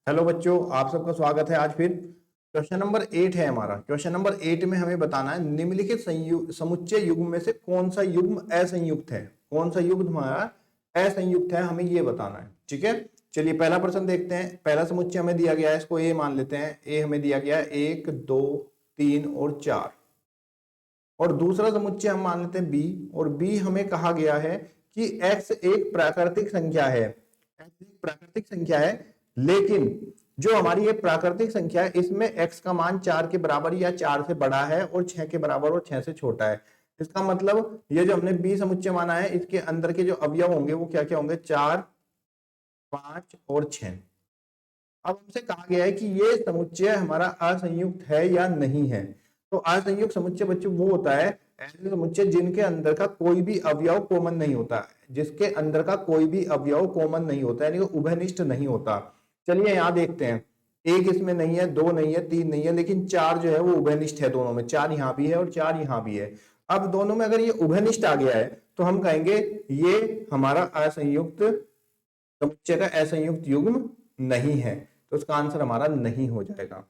Hello बच्चों, आप सबका स्वागत है। आज फिर क्वेश्चन नंबर 8 है हमारा। क्वेश्चन नंबर 8 में हमें बताना है निम्नलिखित समुच्चय युग्म में से कौन सा युग्म असंयुक्त है। कौन सा युग्म हमारा असंयुक्त है, हमें ये बताना है। ठीक है, चलिए पहला प्रश्न देखते हैं। पहला समुच्चय हमें दिया गया है, इसको ए मान लेते हैं। ए हमें दिया गया है 1 2 3 और 4। और दूसरा समुच्चय हम मान लेते हैं बी, और बी हमें कहा गया है कि x एक प्राकृतिक संख्या है। x एक प्राकृतिक संख्या है, लेकिन जो हमारी ये प्राकृतिक संख्या है इसमें x का मान 4 के बराबर या 4 से बड़ा है और 6 के बराबर और 6 से छोटा है। इसका मतलब ये जो हमने बी समुच्चय माना है, इसके अंदर के जो अवयव होंगे वो क्या क्या होंगे, 4 5 और 6। अब हमसे कहा गया है कि ये समुच्चय हमारा असंयुक्त है या नहीं है। तो असंयुक्त समुच्चय बच्चों वो होता है ऐसे समुच्चय जिनके अंदर का कोई भी अवयव कॉमन नहीं होता, जिसके अंदर का कोई भी अवयव कॉमन नहीं होता, यानी कि उभयनिष्ठ नहीं होता। चलिए यहाँ देखते हैं, एक इसमें नहीं है, दो नहीं है, तीन नहीं है, लेकिन चार जो है वो उभयनिष्ठ है दोनों में। चार यहाँ भी है और चार यहाँ भी है। अब दोनों में अगर ये उभयनिष्ठ आ गया है तो हम कहेंगे ये हमारा असंयुक्त समुच्चय का असंयुक्त युग्म नहीं है। तो उसका आंसर हमारा नहीं हो जाएगा।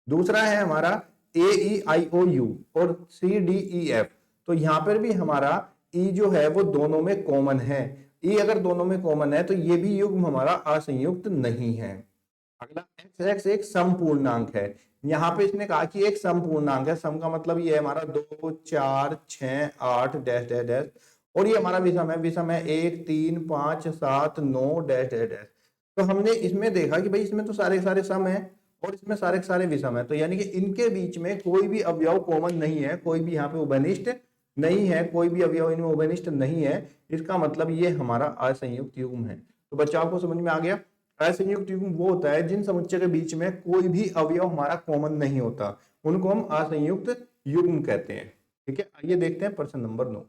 दूसरा है हमारा ए ई आई ओ यू और सी डी ई एफ। तो यहां पर भी हमारा ई जो है वो दोनों में कॉमन है। ई अगर दोनों में कॉमन है तो ये भी युग्म हमारा असंयुक्त नहीं है। अगला एक्स एक्स एक समपूर्णांक है। यहां पे इसने कहा कि एक समपूर्णांक है। सम का मतलब ये है हमारा 2 4 6 8 डैश डैश डैश, और ये हमारा विषम है। विषम है 1 3 5 7 9 डैश डैश डैश। तो हमने इसमें देखा कि भाई इसमें तो सारे सारे सम है और इसमें सारे सारे विषम है, तो यानी कि इनके बीच में कोई भी अवयव कॉमन नहीं है, कोई भी यहाँ पे उभयनिष्ठ नहीं है, कोई भी अवयव इनमें उभयनिष्ठ नहीं है। इसका मतलब ये हमारा असंयुक्त युग्म है। तो बच्चों आपको समझ में आ गया। असंयुक्त युग्म वो होता है जिन समुच्चय के बीच में कोई भी अवयव हमारा कॉमन नहीं होता, उनको हम असंयुक्त युग्म कहते हैं। ठीक है, आइए देखते हैं प्रश्न नंबर 9।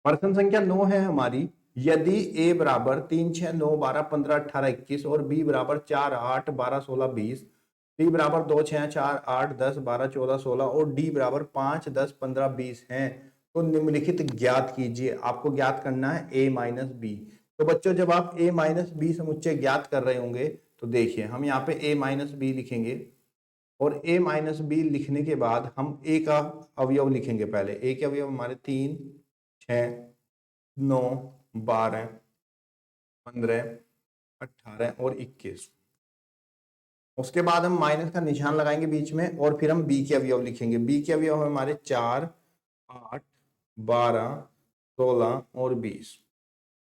प्रश्न संख्या 9 है हमारी, यदि a बराबर 3 6 9 12 15 18 21 और b बराबर 4 8 12 16 20, c बराबर 2 6 4 8 10 12 14 16 और d बराबर 5 10 15 20 हैं, तो निम्नलिखित ज्ञात कीजिए। आपको ज्ञात करना है a माइनस बी। तो बच्चों जब आप a माइनस बी समुच्चय ज्ञात कर रहे होंगे तो देखिए हम यहाँ पे a माइनस बी लिखेंगे, और a माइनस बी लिखने के बाद हम a का अवयव लिखेंगे। पहले a के अवयव हमारे 3 6 9 12 15 18 और 21। उसके बाद हम माइनस का निशान लगाएंगे बीच में, और फिर हम b के अवयव लिखेंगे। b के अवयव हमारे 4 8 12 16 और 20।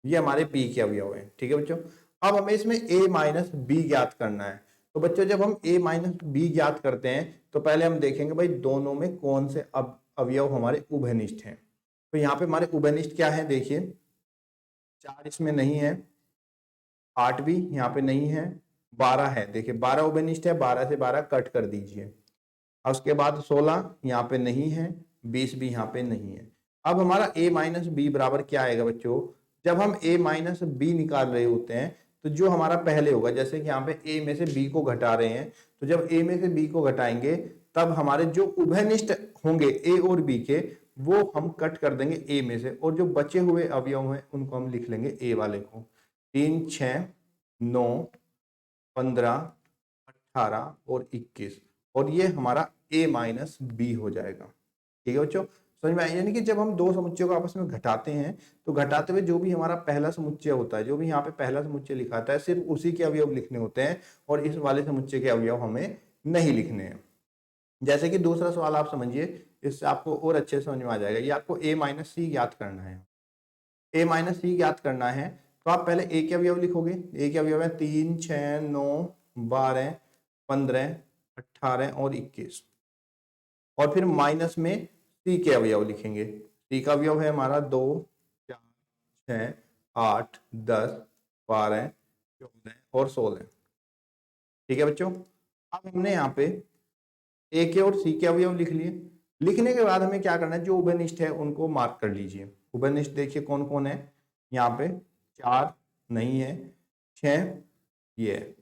ये हमारे b के अवयव हैं। ठीक है बच्चों, अब हमें इसमें a माइनस बी ज्ञात करना है। तो बच्चों जब हम a माइनस बी ज्ञात करते हैं तो पहले हम देखेंगे भाई दोनों में कौन से अवयव हमारे उभयनिष्ठ हैं। तो यहाँ पे हमारे उभयनिष्ठ क्या है, देखिए 4 इसमें नहीं है, 8 भी यहाँ पे नहीं है, 12 है। देखिए 12 उभयनिष्ठ है, 12 से 12 कट कर दीजिए। और उसके बाद 16 यहाँ पे नहीं है, 20 भी यहाँ पे नहीं है। अब हमारा a माइनस बी बराबर क्या आएगा बच्चों, जब हम a माइनस बी निकाल रहे होते हैं तो जो हमारा पहले होगा, जैसे कि यहाँ पे a में से b को घटा रहे हैं, तो जब a में से b को घटाएंगे तब हमारे जो उभयनिष्ठ होंगे a और b के, वो हम कट कर देंगे a में से, और जो बचे हुए अवयव हैं उनको हम लिख लेंगे a वाले को। 3 6 9 15 18 और 21, और ये हमारा a माइनस बी हो जाएगा। ठीक है बच्चों, समझ में आया। यानी कि जब हम दो समुच्चयों को आपस में घटाते हैं तो घटाते हुए जो भी हमारा पहला समुच्चय होता है, जो भी यहाँ पे पहला समुच्चय लिखा आता है, सिर्फ उसी के अवयव लिखने होते हैं, और इस वाले समुच्चय के अवयव हमें नहीं लिखने हैं। जैसे कि दूसरा सवाल आप समझिए, इससे आपको और अच्छे से समझ में आ जाएगा। ये आपको a माइनस सी ज्ञात करना है। a माइनस सी ज्ञात करना है तो आप पहले a के अवयव लिखोगे। a के अवयव है 3 6 9 12 15 18 और 21, और फिर माइनस में c के अवयव लिखेंगे। c का अवयव है हमारा 2 4 6 8 10 12 14 और 16। ठीक है बच्चों, अब हमने यहाँ पे a के और c के अवयव लिख लिए। लिखने के बाद हमें क्या करना है, जो उभयनिष्ठ है उनको मार्क कर लीजिए। उभयनिष्ठ देखिए कौन कौन है, यहाँ पे 4 नहीं है, 6 ये है,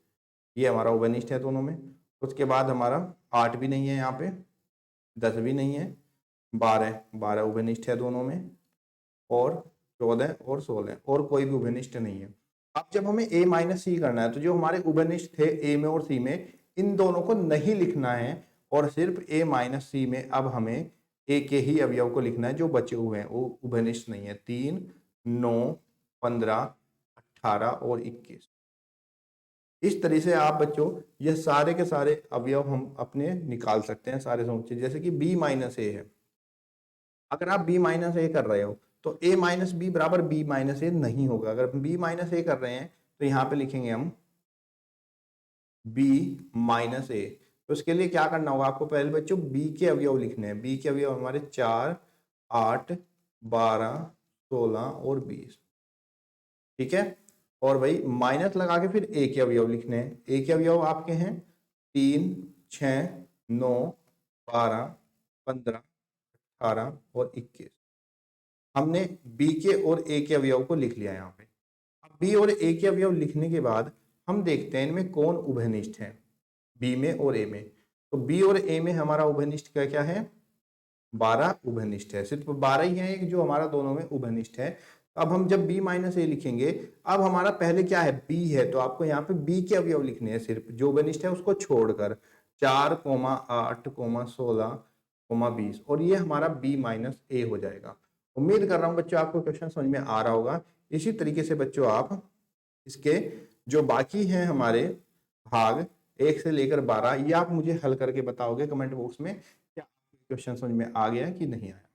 ये हमारा उभयनिष्ठ है दोनों में। उसके बाद हमारा 8 भी नहीं है यहाँ पे, 10 भी नहीं है, 12 उभयनिष्ठ है दोनों में, और 14 और 16, और कोई भी उभयनिष्ठ नहीं है। अब जब हमें a माइनस सी करना है तो जो हमारे उभयनिष्ठ थे a में और c में, इन दोनों को नहीं लिखना है और सिर्फ a माइनस सी में अब हमें a के ही अवयव को लिखना है जो बचे हुए हैं, वो उभयनिष्ठ नहीं है। 3, 9, 15, 18 और 21। इस तरह से आप बच्चों ये सारे के सारे अवयव हम अपने निकाल सकते हैं सारे समुच्चय। जैसे कि b माइनस ए है, अगर आप b माइनस ए कर रहे हो तो a माइनस बी बराबर b माइनस ए नहीं होगा। अगर b माइनस ए कर रहे हैं तो यहाँ पे लिखेंगे हम b माइनस ए। तो इसके लिए क्या करना होगा आपको, पहले बच्चों b के अवयव लिखने हैं। b के अवयव हमारे 4, 8, 12, 16 और 20। ठीक है, और भाई माइनस लगा के फिर a के अवयव लिखने हैं। a के अवयव आपके हैं 3, 6, 9, 12, 15, 18 और 21। हमने b के और a के अवयव को लिख लिया यहाँ पे। अब b और a के अवयव लिखने के बाद हम देखते हैं इनमें कौन उभयनिष्ठ है, b में और a में। तो b और a में हमारा उभयनिष्ठ क्या क्या है, 12 उभयनिष्ठ है। सिर्फ 12 ही है एक जो हमारा दोनों में उभयनिष्ठ है। अब हम जब b माइनस ए लिखेंगे, अब हमारा पहले क्या है, b है, तो आपको यहाँ पे b के अवयव लिखने हैं सिर्फ, जो उभयनिष्ठ है उसको छोड़कर। 4, 8, 16, 20, और ये हमारा b माइनस ए हो जाएगा। उम्मीद कर रहा हूँ बच्चों आपको क्वेश्चन समझ में आ रहा होगा। इसी तरीके से बच्चों आप इसके जो बाकी हैं हमारे भाग 1 से लेकर 12, ये आप मुझे हल करके बताओगे कमेंट बॉक्स में, क्या क्वेश्चन समझ में आ गया कि नहीं आया।